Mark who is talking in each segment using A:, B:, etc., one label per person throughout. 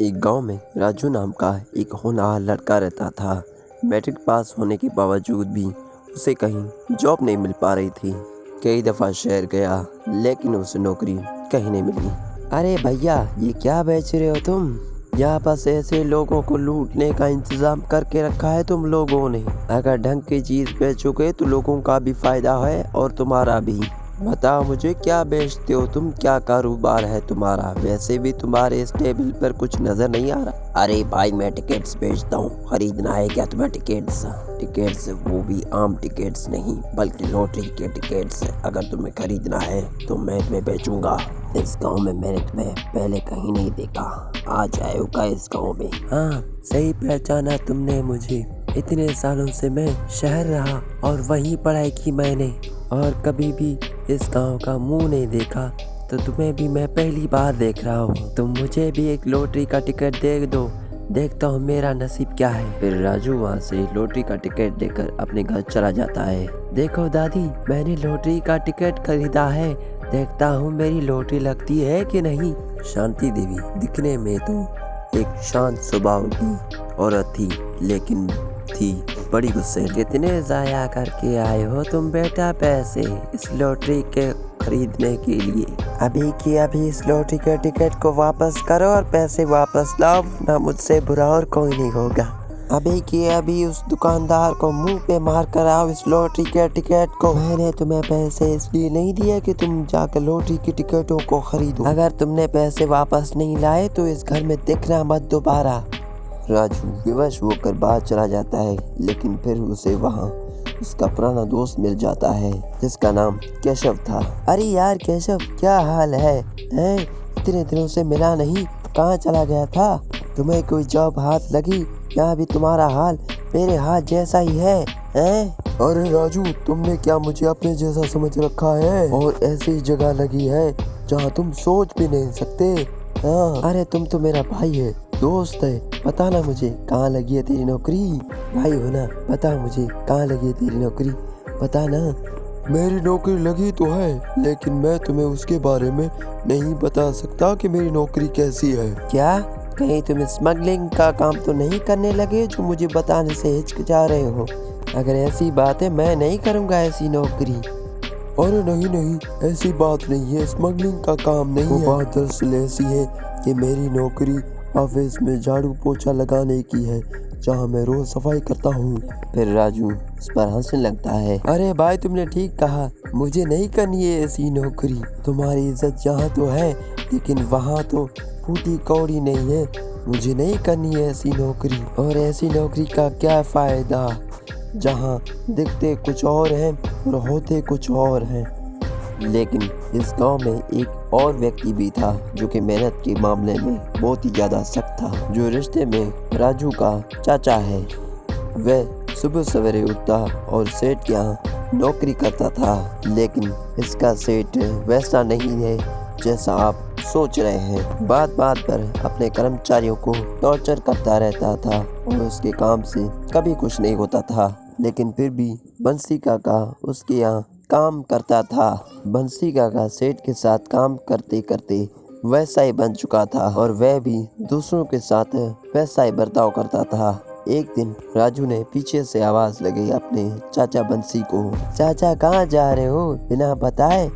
A: एक गांव में राजू नाम का एक होनहार लड़का रहता था। मैट्रिक पास होने के बावजूद भी उसे कहीं जॉब नहीं मिल पा रही थी। कई दफ़ा शहर गया लेकिन उसे नौकरी कहीं नहीं मिली। अरे भैया, ये क्या बेच रहे हो तुम? यहाँ पास ऐसे लोगों को लूटने का इंतजाम करके रखा है तुम लोगों ने। अगर ढंग की चीज़ बेचोगे तो लोगों का भी फायदा है और तुम्हारा भी। बताओ मुझे, क्या बेचते हो तुम? क्या कारोबार है तुम्हारा? वैसे भी तुम्हारे इस टेबल पर कुछ नजर नहीं आ रहा। अरे भाई, मैं टिकट्स बेचता हूँ। खरीदना है क्या तुम्हें टिकट्स? टिकट्स, वो भी आम टिकट्स नहीं बल्कि लॉटरी के टिकट्स। अगर तुम्हें खरीदना है तो मैं तुम्हें बेचूंगा। इस गांव में मैंने तुम्हें पहले कहीं नहीं देखा। आज आए हो क्या इस गांव में? हाँ, सही पहचाना तुमने मुझे। इतने सालों से मैं शहर रहा और वहीं पढ़ाई की मैंने, और कभी भी इस गांव का मुंह नहीं देखा। तो तुम्हें भी मैं पहली बार देख रहा हूँ। तुम मुझे भी एक लॉटरी का टिकट दे दो, देखता हूँ मेरा नसीब क्या है। फिर राजू वहाँ से लॉटरी का टिकट लेकर अपने घर चला जाता है। देखो दादी, मैंने लॉटरी का टिकट खरीदा है, देखता हूँ मेरी लॉटरी लगती है कि नहीं। शांति देवी दिखने में तो एक शांत स्वभाव की औरत थी, लेकिन थी बड़ी गुस्से। कितने जाया करके आए हो तुम बेटा पैसे इस लॉटरी के खरीदने के लिए? अभी की अभी इस लॉटरी के टिकट को वापस करो और पैसे वापस लाओ, ना मुझसे बुरा और कोई नहीं होगा। अभी की अभी उस दुकानदार को मुंह पे मार कर आओ इस लॉटरी के टिकट को। मैंने तुम्हें पैसे इसलिए नहीं दिए कि तुम जाकर लॉटरी की टिकटों को खरीदो। अगर तुमने पैसे वापस नहीं लाए तो इस घर में दिखना मत दोबारा। राजू विवश होकर बाहर चला जाता है, लेकिन फिर उसे वहाँ उसका पुराना दोस्त मिल जाता है जिसका नाम केशव था। अरे यार केशव, क्या हाल है? इतने दिनों से मिला नहीं, कहाँ चला गया था? तुम्हें कोई जॉब हाथ लगी? यहाँ भी तुम्हारा हाल मेरे हाथ जैसा ही है। अरे राजू, तुमने क्या मुझे अपने जैसा समझ रखा है? और ऐसी जगह लगी है जहाँ तुम सोच भी नहीं सकते। हाँ, अरे तुम तो मेरा भाई है, दोस्त है। बताना मुझे कहाँ लगी है तेरी नौकरी? भाई हो ना, बता मुझे कहाँ लगी है तेरी नौकरी, बता ना। मेरी नौकरी लगी तो है, लेकिन मैं तुम्हें उसके बारे में नहीं बता सकता कि मेरी नौकरी कैसी है। क्या? कहीं तुम स्मगलिंग का काम तो नहीं करने लगे जो मुझे बताने से हिचकिचा रहे हो? अगर ऐसी बात है, मैं नहीं करूँगा ऐसी नौकरी। अरे नहीं नहीं, ऐसी बात नहीं है, स्मगलिंग का काम नहीं है। बात दरअसल ऐसी है कि मेरी नौकरी ऑफिस में झाड़ू पोछा लगाने की है, जहाँ मैं रोज सफाई करता हूँ। फिर राजू उस पर हंसने लगता है। अरे भाई, तुमने ठीक कहा, मुझे नहीं करनी है ऐसी नौकरी। तुम्हारी इज्जत यहाँ तो है, लेकिन वहाँ तो फूटी कौड़ी नहीं है। मुझे नहीं करनी है ऐसी नौकरी। और ऐसी नौकरी का क्या फायदा जहाँ दिखते कुछ और हैं और होते कुछ और हैं। लेकिन इस गांव में एक और व्यक्ति भी था जो कि मेहनत के मामले में बहुत ही ज़्यादा सख्त था, जो रिश्ते में राजू का चाचा है। वह सुबह सवेरे उठता और सेठ के यहाँ नौकरी करता था, लेकिन इसका सेठ वैसा नहीं है जैसा आप सोच रहे हैं। बात बात पर अपने कर्मचारियों को टॉर्चर करता रहता था और उसके काम से कभी कुछ नहीं होता था। लेकिन फिर भी बंसी काका उसके यहाँ काम करता था। बंसी काका सेठ के साथ काम करते करते वैसा ही बन चुका था और वह भी दूसरों के साथ वैसा ही बर्ताव करता था। एक दिन राजू ने पीछे से आवाज लगाई अपने चाचा बंसी को। चाचा, कहाँ जा रहे हो बिना बताए?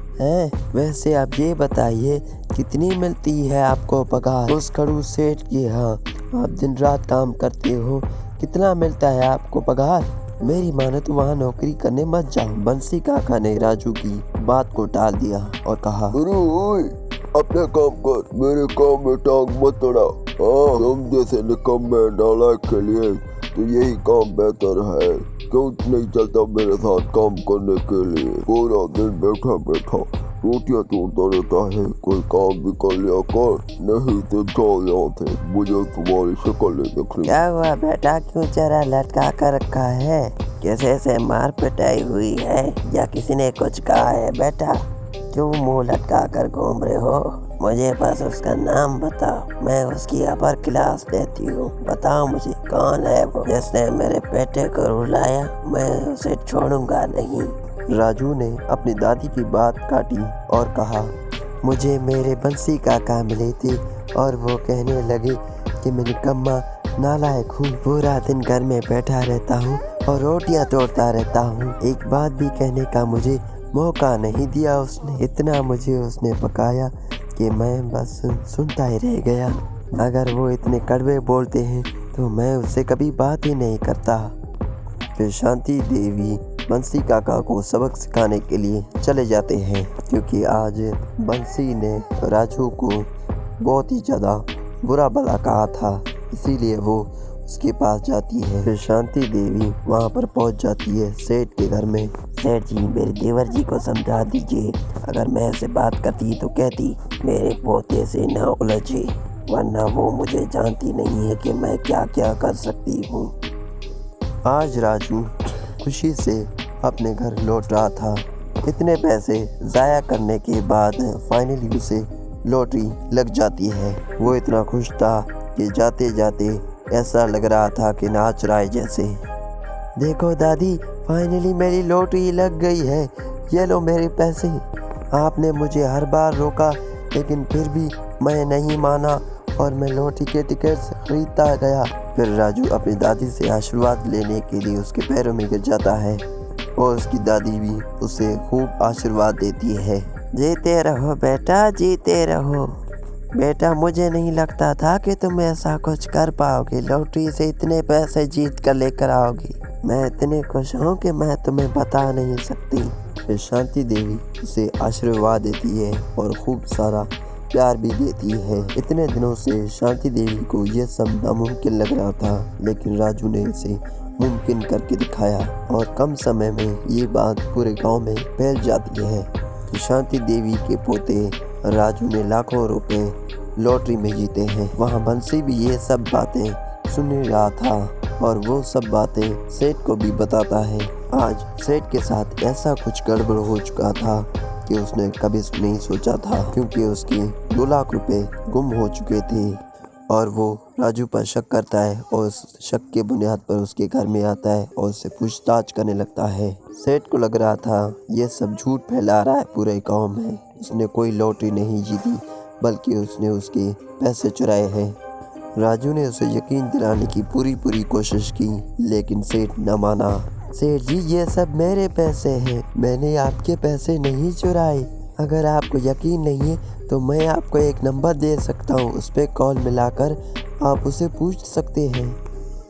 A: वैसे आप ये बताइए, कितनी मिलती है आपको पगार? उस खड़ूस सेठ के यहाँ आप दिन रात काम करते हो, कितना मिलता है आपको पगार? मेरी माने तो वहाँ नौकरी करने मत जाओ। बंसी काका ने राजू की बात को टाल दिया और कहा,
B: अरे ओए, अपना काम कर, मेरे काम में टांग मत अड़ा। हाँ, तुम जैसे निकम्मे नालायक के लिए तो यही काम बेहतर है। क्यों नहीं चलता मेरे साथ काम करने के लिए? पूरा दिन बैठा बैठा रोटियां तोड़ता रहता है, कोई काम भी कर लिया कर, नहीं तो जाओ यहाँ से, मुझे तुम्हारी शक्ल नहीं दिख रही।
A: क्या हुआ बेटा, क्यों चेहरा लटका कर रखा है? कैसे ऐसे मार पिटाई हुई है या किसी ने कुछ कहा है बेटा? क्यों मुंह लटका कर घूम रहे हो? मुझे बस उसका नाम बताओ, मैं उसकी अपर क्लास लेती हूँ। बताओ मुझे, कौन है वो जिसने मेरे बेटे को रुलाया? मैं उसे छोड़ूंगा नहीं। राजू ने अपनी दादी की बात काटी और कहा, मुझे मेरे बंसी काका मिले थे और वो कहने लगे कि मैं निकम्मा नालायक हूँ। पूरा दिन घर में बैठा रहता हूँ और रोटियाँ तोड़ता रहता हूँ। एक बात भी कहने का मुझे मौका नहीं दिया उसने। इतना मुझे उसने पकाया कि मैं बस सुनता ही रह गया। अगर वो इतने कड़वे बोलते हैं तो मैं उससे कभी बात ही नहीं करता। फिर शांति देवी बंसी काका को सबक सिखाने के लिए चले जाते हैं, क्योंकि आज बंसी ने राजू को बहुत ही ज़्यादा बुरा भला कहा था, इसीलिए वो उसके पास जाती है। फिर शांति देवी वहाँ पर पहुँच जाती है सेठ के घर में। सेठ जी, मेरे देवर जी को समझा दीजिए, अगर मैं ऐसे बात करती तो कहती मेरे पोते से ना उलझे, वरना वो मुझे जानती नहीं है कि मैं क्या क्या कर सकती हूँ। आज राजू खुशी से अपने घर लौट रहा था। इतने पैसे ज़ाया करने के बाद फाइनली उसे लॉटरी लग जाती है। वो इतना खुश था कि जाते जाते ऐसा लग रहा था कि नाच रहा है जैसे। देखो दादी, फाइनली मेरी लॉटरी लग गई है, ये लो मेरे पैसे। आपने मुझे हर बार रोका लेकिन फिर भी मैं नहीं माना और मैं लॉटरी के टिकट्स खरीदता गया। फिर राजू अपनी दादी से आशीर्वाद लेने के लिए उसके पैरों में गिर जाता है और उसकी दादी भी उसे खूब आशीर्वाद देती है। जीते रहो बेटा, जीते रहो बेटा, मुझे नहीं लगता था कि तुम ऐसा कुछ कर पाओगे, लॉटरी से इतने पैसे जीत कर लेकर आओगी। मैं इतनी खुश हूँ कि मैं तुम्हें बता नहीं सकती। फिर शांति देवी उसे आशीर्वाद देती है और खूब सारा प्यार भी देती है। इतने दिनों से शांति देवी को यह सब नामुमकिन लग रहा था, लेकिन राजू ने इसे मुमकिन करके दिखाया और कम समय में ये बात पूरे गांव में फैल जाती है कि शांति देवी के पोते राजू ने लाखों रुपए लॉटरी में जीते हैं। वहाँ बंसी भी ये सब बातें सुन रहा था और वो सब बातें सेठ को भी बताता है। आज सेठ के साथ ऐसा कुछ गड़बड़ हो चुका था कि उसने कभी नहीं सोचा था, क्योंकि उसके 2 लाख रुपए गुम हो चुके थे और वो राजू पर शक करता है और उस शक के बुनियाद पर उसके घर में आता है और उससे पूछताछ करने लगता है। सेठ को लग रहा था ये सब झूठ फैला रहा है पूरे गांव में, उसने कोई लॉटरी नहीं जीती बल्कि उसने उसके पैसे चुराए हैं। राजू ने उसे यकीन दिलाने की पूरी कोशिश की, लेकिन सेठ न माना। सेठ जी, ये सब मेरे पैसे हैं, मैंने आपके पैसे नहीं चुराए। अगर आपको यकीन नहीं है तो मैं आपको एक नंबर दे सकता हूँ, उस पर कॉल मिलाकर आप उसे पूछ सकते हैं।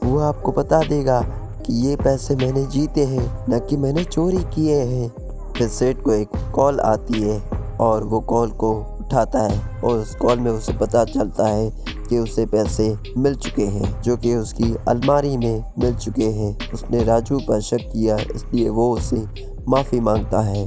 A: वो आपको बता देगा कि ये पैसे मैंने जीते हैं, न कि मैंने चोरी किए हैं। फिर सेठ को एक कॉल आती है और वो कॉल को उठाता है और उस कॉल में उसे पता चलता है कि उसे पैसे मिल चुके हैं, जो कि उसकी अलमारी में मिल चुके हैं। उसने राजू पर शक किया, इसलिए वो उससे माफ़ी मांगता है।